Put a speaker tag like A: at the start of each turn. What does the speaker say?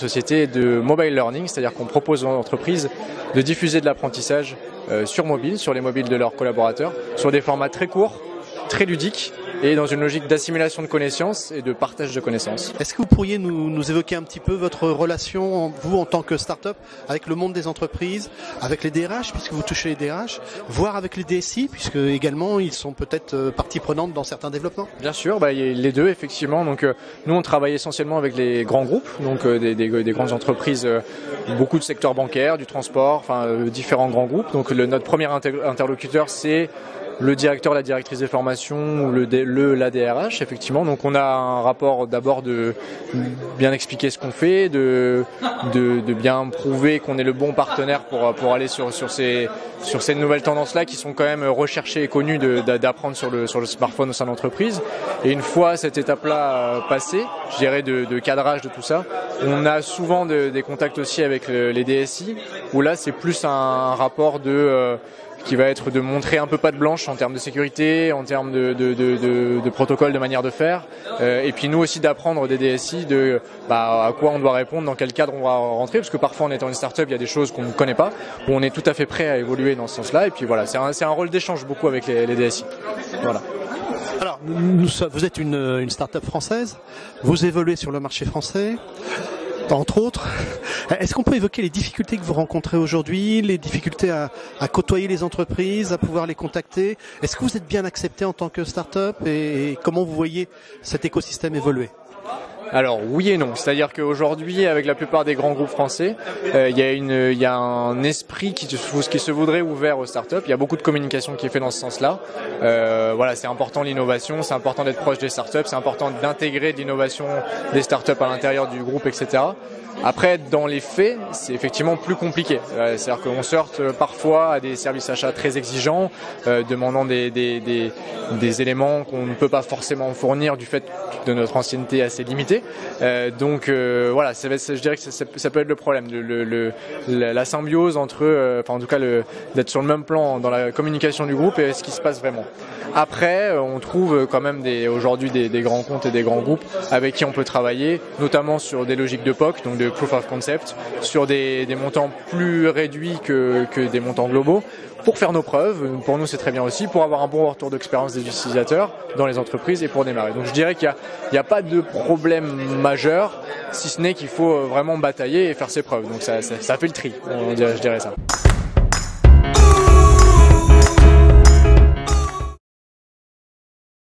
A: société de mobile learning, c'est-à-dire qu'on propose aux entreprises de diffuser de l'apprentissage sur mobile, sur les mobiles de leurs collaborateurs, sur des formats très courts, très ludiques, et dans une logique d'assimilation de connaissances et de partage de connaissanses.
B: Est-ce que vous pourriez nous évoquer un petit peu votre relation, vous en tant que start-up, avec le monde des entreprises, avec les DRH, puisque vous touchez les DRH, voire avec les DSI, puisque également ils sont peut-être partie prenante dans certains développements?
A: Bien sûr, il y a les deux effectivement. Donc nous on travaille essentiellement avec les grands groupes, donc des grandes entreprises, beaucoup de secteurs bancaires, du transport, enfin différents grands groupes. Donc notre premier interlocuteur c'est le directeur, la directrice des formations ou la DRH, effectivement. Donc on a un rapport d'abord de bien expliquer ce qu'on fait, de bien prouver qu'on est le bon partenaire pour aller sur ces nouvelles tendances-là qui sont quand même recherchées et connues d'apprendre sur le smartphone au sein de l'entreprise. Et une fois cette étape-là passée, je dirais de cadrage de tout ça, on a souvent des contacts aussi avec les DSI, où là c'est plus un rapport qui va être de montrer un peu patte blanche en termes de sécurité, en termes de protocole, de manière de faire, et puis nous aussi d'apprendre des DSI à quoi on doit répondre, dans quel cadre on va rentrer, parce que parfois en étant une start-up, il y a des choses qu'on ne connaît pas, où on est tout à fait prêt à évoluer dans ce sens-là, et puis voilà, c'est un rôle d'échange beaucoup avec les DSI. Voilà.
B: Alors, vous êtes une start-up française, vous évoluez sur le marché français, entre autres. Est-ce qu'on peut évoquer les difficultés que vous rencontrez aujourd'hui, les difficultés à côtoyer les entreprises, à pouvoir les contacter? Est-ce que vous êtes bien accepté en tant que start-up et comment vous voyez cet écosystème évoluer?
A: Alors oui et non, c'est-à-dire qu'aujourd'hui, avec la plupart des grands groupes français, il y a un esprit qui se voudrait ouvert aux startups. Il y a beaucoup de communication qui est fait dans ce sens-là. Voilà, c'est important l'innovation, c'est important d'être proche des startups, c'est important d'intégrer de l'innovation des startups à l'intérieur du groupe, etc. Après, dans les faits, c'est effectivement plus compliqué. C'est-à-dire qu'on se heurte parfois à des services achats très exigeants, demandant des éléments qu'on ne peut pas forcément fournir du fait de notre ancienneté assez limitée. Donc voilà, je dirais que ça peut être le problème, la symbiose entre, en tout cas, d'être sur le même plan dans la communication du groupe et ce qui se passe vraiment. Après, on trouve quand même aujourd'hui des grands comptes et des grands groupes avec qui on peut travailler, notamment sur des logiques de POC, donc de Proof of Concept, sur des montants plus réduits que des montants globaux, pour faire nos preuves. Pour nous, c'est très bien aussi, pour avoir un bon retour d'expérience des utilisateurs dans les entreprises et pour démarrer. Donc je dirais qu'il n'y a pas de problème majeur, si ce n'est qu'il faut vraiment batailler et faire ses preuves. Donc ça fait le tri, je dirais ça.